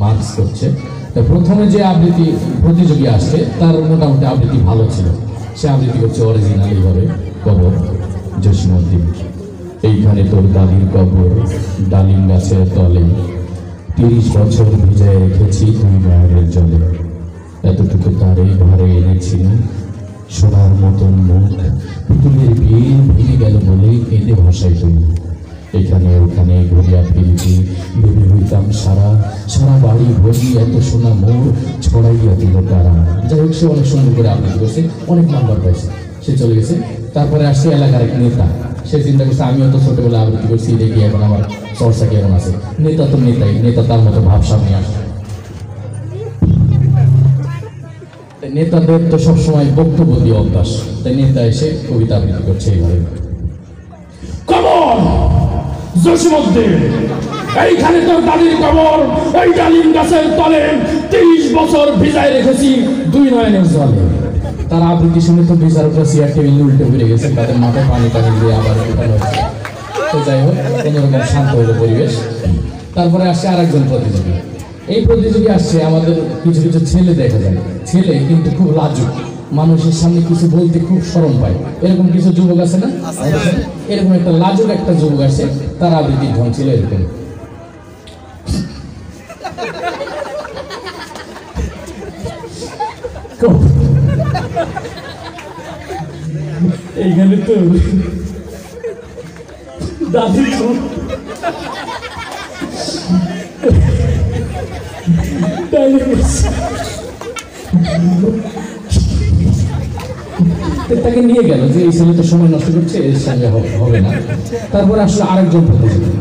Marks করছে। প্রথমে যে আবৃত্তি প্রতিযোগী আসছে তার মোটামুটি আবৃত্তি ভালো ছিল। সে আবৃত্তি করছে অরিজিনাল এইভাবে, কবর জসীমউদ্দিন। এইখানে তোর দাদির কবর, ডালিম গাছের তলে, 30 বছর ভিজায় রেখেছি তুই নয়নের জলে। এতটুকু তারে ঘরে এনেছিল, সোনার মতন মুখ, পুতুলের বিয়ে ভেঙে গেল বলে কেঁদে ভাসাই তুই। এখানে ওখানে ঘুরিয়া ফিরতি ভেবে হইতাম সারা সারা বাড়ি ভরি, এত সোনা মোর ছড়াইয়া দিল কারা। যাই হোক, সে অনেক সুন্দর করে আবৃত্তি করছে, অনেক নাম্বার পাইছে, সে চলে গেছে। তারপরে আসছে এলাকার এক নেতা, সে চিন্তা করছে আমিও তো ছোটবেলা আবৃত্তি করছি, দেখি এখন আমার চর্চা কেমন আছে। নেতা তো নেতাই, নেতা তার মতো ভাব সামনে আসে। নেতাদের তো সবসময় বক্তব্য দিয়ে অভ্যাস, তাই নেতা এসে কবিতা আবৃত্তি করছে এইভাবে। কবর জসীমউদ্দিন, এইখানে তোর দাদির কবর, ওই ডালিম গাছের তলে, 30 বছর ভিজায় রেখেছি দুই নয়নের জলে। তার আবৃত্তি শুনে তো বিচারকরা চেয়ার টেবিল উল্টে ফিরে গেছে, তাদের মাথায় পানি টানি দিয়ে আবার উঠানো হচ্ছে। তো যাই হোক, কোনোরকম শান্ত হলো পরিবেশ। তারপরে আসছে আরেকজন প্রতিযোগী। এই প্রতিযোগী আসছে, আমাদের কিছু কিছু ছেলে দেখা যায়, ছেলে কিন্তু খুব লাজুক, মানুষের সামনে কিছু বলতে খুব শরম পায়। এরকম কিছু যুবক আছে না? এরকম একটা লাজুক একটা যুবক আছে, তার আবৃত্তির ঢং ছিল এরকম। এইখানে তো দাদি তাকে নিয়ে গেল যে এই ছেলে তো সময় নষ্ট করছে, এর সঙ্গে হবে না। তারপরে আসলে আরেকজন প্রতিযোগী।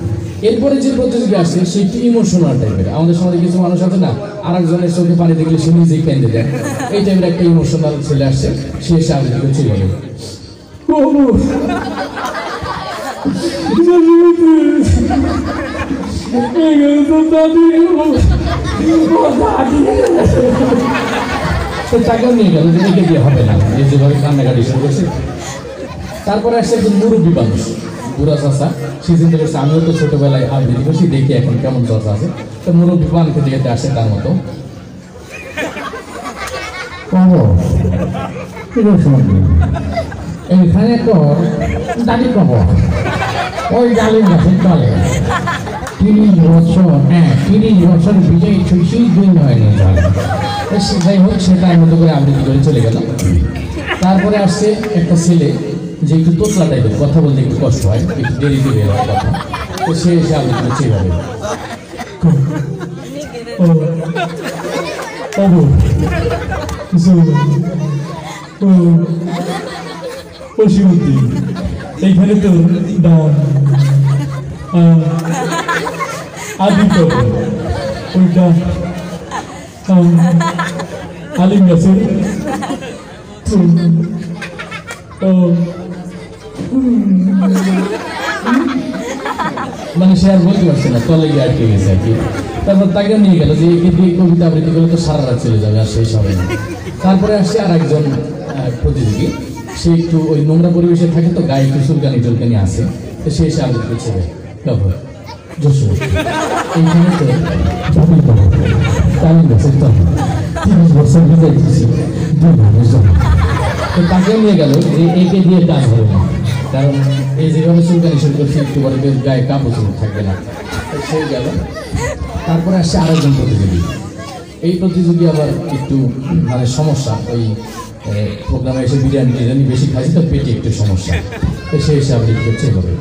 এরপরে যে প্রতিযোগী আসে সে একটু ইমোশনাল টাইপের। আমাদের সমাজে কিছু মানুষ আছে না, আরেকজনের চোখে পানি দেখলে সে নিজেই কেঁদে দেয়, এই টাইপের একটা ইমোশনাল ছেলে আসছে। সে এসে আবৃত্তি করছে বলে, তাকেও নিয়ে গেল যে একে দিয়ে হবে না, এই যেভাবে কান্নাকাটি শুরু করছে। তারপরে আসছে একজন মুরব্বী মানুষ, বুড়া চাষা, সে চিন্তা করছে আমিও তো ছোটবেলায় আবৃত্তি করছি, দেখি এখন কেমন চর্চা আছে। তো মুরব্বী পান খেতে খেতে আসে তার মতো। এইখানে তোর দাদি কবর, ওই ডালিম গাছের তলে, 30 বছর, 30 বছর বিজয়ী ছুঁছি দুই নয়নের জলে। যাই হোক, সে তার মতো করে আবৃত্তি করে চলে গেল। তারপরে আসছে একটা ছেলে যে একটু তোতলা টাইপের, কথা বলতে একটু কষ্ট হয়, একটু দেরিতে বের হয় কথা। তো সে এসে আবৃত্তি করছে এইভাবে। এইখানে তো ওইটা আলিম গাছের মানে সে আর বলতে পারছে না, তলে গিয়ে আটকে গেছে আর কি। তারপর তাকে নিয়ে গেল যে একে দিয়ে কবিতা আবৃত্তি করলে তো সারা রাত চলে যাবে, আর শেষ হবে না। তারপরে আসছে আর একজন প্রতিযোগী, সে একটু ওই নোংরা পরিবেশে থাকে, তো গায়ে একটু চুলকানি টুলকানি আসে, তো সে এসে আবৃত্তি করছে কবর জসীমউদ্দিন, এইখানে তো ডালিম গাছের তলে, 30 বছর ভিজাই দিচ্ছি দুই নয়নের জলে। তো তাকেও নিয়ে গেল যে একে দিয়ে কাজ হবে না, কারণ এই যেভাবে চুলকানি শুরু করছে একটু পরে গায়ে কাপড় চুল থাকবে না, সে গেল। তারপরে আসছে আরেকজন প্রতিযোগী। এই প্রতিযোগী আবার একটু মানে সমস্যা, ওই প্রোগ্রামে এসে বিরিয়ানি বেশি খাইছে, তো পেটে একটু সমস্যা। তো সে এসে আবৃত্তি করছে এভাবে,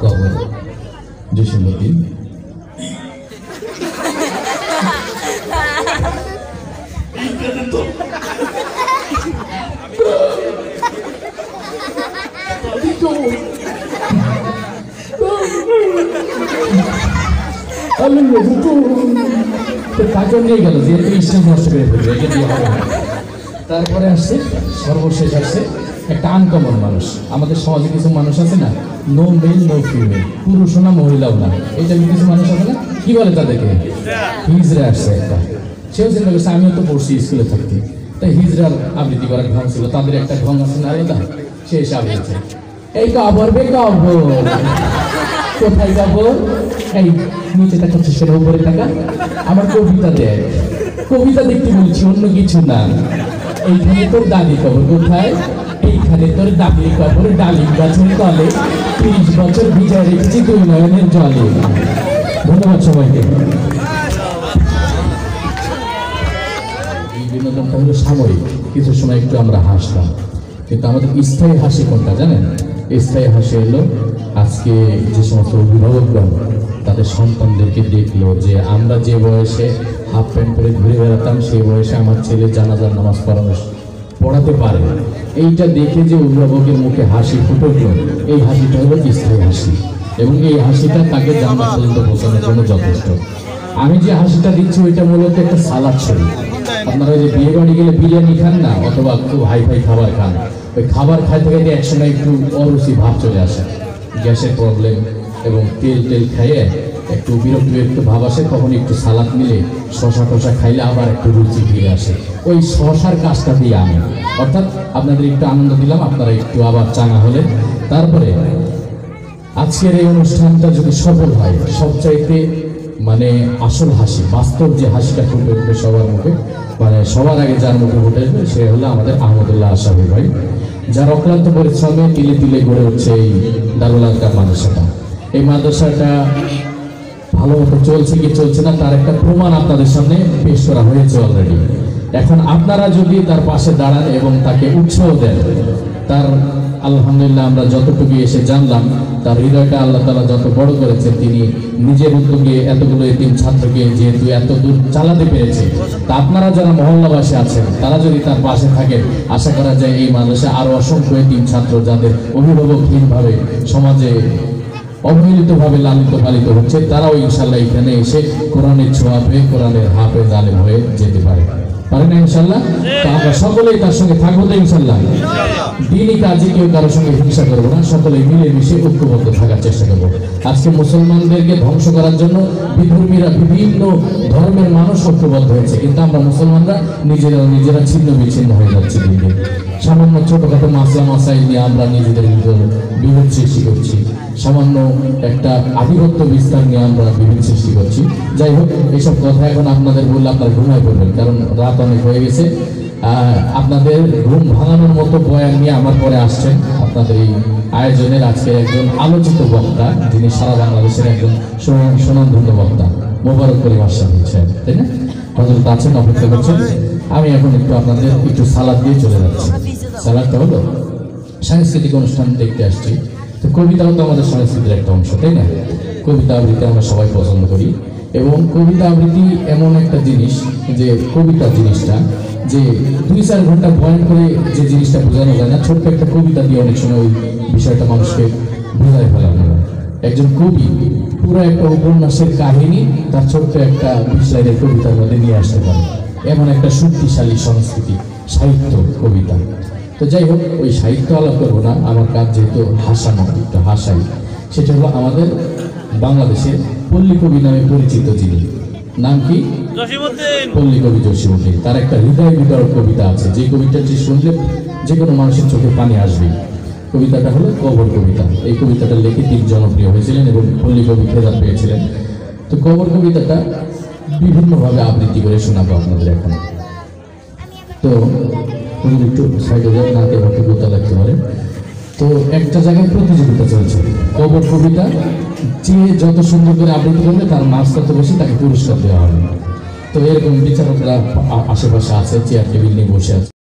কবর জসীমউদ্দিন। তাকে নিয়ে গেল যে একটু স্টেজ নষ্ট করে ফেলবে, একে দিয়ে হবে না। তারপরে আসছে সর্বশেষ আসছে একটা আনকমন মানুষ। আমাদের সমাজে কিছু মানুষ আছে না, নো মেল নো ফিমেল, পুরুষও না মহিলাও না, এটা কিছু মানুষ আছে না, কি বলে তাদেরকে? হিজড়া আসছে একটা। সেও চিন্তা করছে আমিও তো পড়ছি স্কুলে থাকতে, তাই হিজড়ার আবৃত্তি করার ঢং ছিল, তাদের একটা ঢং আছে না আলাদা, সে এসে আবৃত্তি, এই কবর বে কবর কোথায় যাবো? এই নিচে তাকাচ্ছে, সেটা উপরে টাকা। আমার কবিতা দেয়, কবিতা দেখতে বলছি, অন্য কিছু না। এইখানে তোর দাদি কবর। কোথায়? এইখানে তোর দাদির কবর, ডালিম গাছের তলে, 30 বছর ভিজা রেখেছি তুই নয়নের জলে। ধন্যবাদ সবাইকে। এই বিনোদনটা হলো সাময়িক, কিছু সময় একটু আমরা হাসলাম, কিন্তু আমাদের স্থায়ী হাসি কোনটা জানেন? স্থায়ী হাসি হলো আজকে যে সমস্ত অভিভাবকগণ তাদের সন্তানদেরকে দেখলো যে আমরা যে বয়সে হাফ প্যান্ট পরে ঘুরে বেড়াতাম, সেই বয়সে আমার ছেলে জানাজার নামাজ পড়াতে পারে। এইটা দেখে যে অভিভাবকের মুখে হাসি ফুটে উঠলো, এই হাসিটা হলো স্থায়ী হাসি, এবং এই হাসিটা তাকে জান্নাত পর্যন্ত পৌঁছানোর জন্য যথেষ্ট। আমি যে হাসিটা দিচ্ছি ওইটা মূলত একটা সালাদ ছবি। আপনারা যে বিয়ে বাড়ি গেলে বিরিয়ানি খান না, অথবা খুব হাই ফাই খাবার খান, ওই খাবার খাইতে খাইতে একসময় একটু অরুচি ভাব চলে আসে, গ্যাসের প্রবলেম এবং তেল খাইয়ে একটু বিরক্ত ভাব আসে, তখন একটু সালাদ মিলে শশা টশা খাইলে আবার একটু রুচি ফিরে আসে। ওই শশার কাজটা দিয়ে আমি, অর্থাৎ আপনাদের একটু আনন্দ দিলাম, আপনারা একটু আবার চাঙা হলে। তারপরে আজকের এই অনুষ্ঠানটা যদি সফল হয়, সবচাইতে মানে আসল হাসি, বাস্তব যে হাসিটা ফুটে উঠবে সবার মুখে, মানে সবার আগে যার মুখে ফুটে আসবে সে হলো আমাদের আহমদুল্লাহ আশরাফি ভাই, যার অক্লান্ত পরিশ্রমে তিলে তিলে গড়ে উঠছে এই দারুল আরকাম মাদ্রাসাটা। এই মাদ্রাসাটা ভালো মতো চলছে কি চলছে না তার একটা প্রমাণ আপনাদের সামনে পেশ করা হয়েছে অলরেডি। এখন আপনারা যদি তার পাশে দাঁড়ান এবং তাকে উৎসাহ দেন, তার আলহামদুলিল্লাহ আমরা যতটুকু এসে জানলাম তার হৃদয়টা আল্লাহ তাআলা যত বড় করেছে, তিনি নিজের উদ্যোগে এতগুলো এতিম ছাত্রকে যেহেতু এত দূর চালাতে পেরেছে, তা আপনারা যারা মহল্লাবাসী আছেন তারা যদি তার পাশে থাকেন, আশা করা যায় এই মাদ্রাসায় আরো অসংখ্য এতিম ছাত্র যাদের অভিভাবকহীনভাবে সমাজে অবহেলিতভাবে লালিত পালিত হচ্ছে, তারাও ইনশাল্লাহ এখানে এসে কোরআনের ছোঁয়া পেয়ে কোরআনের হাফেজ আলেম হয়ে যেতে পারে না ইনশাল্লাহ? তো আমরা সকলেই তার সঙ্গে থাকবো তো ইনশাল্লাহ। দিনই কাজে কেউ কারোর সঙ্গে হিংসা করবো না, সকলেই মিলেমিশে ঐক্যবদ্ধ থাকার চেষ্টা করবো। আজকে মুসলমানদেরকে ধ্বংস করার জন্য বিধর্মীরা, বিভিন্ন ধর্মের মানুষ ঐক্যবদ্ধ হয়েছে, কিন্তু আমরা মুসলমানরা নিজেরা ছিন্ন বিচ্ছিন্ন হয়ে যাচ্ছি দিন দিন। সামান্য ছোটখাটো মাসলা মাসাইল নিয়ে আমরা নিজেদের ভিতরে বিভেদ সৃষ্টি করছি, সামান্য একটা আধিপত্য বিস্তার নিয়ে আমরা বিভেদ সৃষ্টি করছি। যাই হোক, এইসব কথা এখন আপনাদের বললে আপনারা ঘুমায় পড়বেন, কারণ রাত অনেক হয়ে গেছে। আপনাদের ঘুম ভাঙানোর মতো বয়ান নিয়ে আমার পরে আসছেন আপনাদের এই আয়োজনের আজকে একজন আলোচিত বক্তা, যিনি সারা বাংলাদেশের একজন সুনামধন্য বক্তা, মোবারক করিম আশরাফি হচ্ছেন, তাই না? হযরত আছেন, অপেক্ষা করছেন। আমি এখন একটু আপনাদের একটু সালাদ দিয়ে চলে যাচ্ছি। সালাদটা হলো সাংস্কৃতিক অনুষ্ঠান দেখতে আসছি, তো কবিতাও তো আমাদের সংস্কৃতির একটা অংশ, তাই না? কবিতা আবৃত্তি আমরা সবাই পছন্দ করি, এবং কবিতা আবৃত্তি এমন একটা জিনিস যে কবিতা জিনিসটা যে 2-4 ঘন্টা বয়ান করে যে জিনিসটা বোঝানো যায় না, ছোট্ট একটা কবিতা দিয়ে অনেক সময় ওই বিষয়টা মানুষকে বোঝায় ফেলানো হয়। একজন কবি পুরো একটা উপন্যাসের কাহিনী তার ছোট্ট একটা 20 লাইনের কবিতার মধ্যে নিয়ে আসতে পারে, এমন একটা শক্তিশালী সংস্কৃতি সাহিত্য কবিতা। তো যাই হোক, ওই সাহিত্য আলাপ করবো না, আমার কাজ যেহেতু হাসানো, একটু হাসাই। সেটা হলো আমাদের বাংলাদেশের পল্লী কবি নামে পরিচিত যিনি, নাম কি? পল্লী কবি জসীমউদ্দীন। তার একটা হৃদয় বিদারক কবিতা আছে, যে কবিতাটি শুনলে যে কোনো মানুষের চোখে পানি আসবে। কবিতাটা হলো কবর কবিতা। এই কবিতাটা লিখে তিনি জনপ্রিয় হয়েছিলেন এবং পল্লী কবি খেতাব পেয়েছিলেন। তো কবর কবিতাটা বিভিন্নভাবে আবৃত্তি করে শোনাবো আপনাদের এখন। তো একটু সাইডে যান, নাতে ভর্তি কবিতা লাগতে পারে। তো একটা জায়গায় প্রতিযোগিতা চলছে, কবর কবিতা যে যত সুন্দর করে আবৃত্তি করবে তার মার্কস তত বেশি, তাকে পুরস্কার দেওয়া হবে। তো এরকম বিচারকরা আশেপাশে আছে, চেয়ার টেবিল নিয়ে বসে আছে।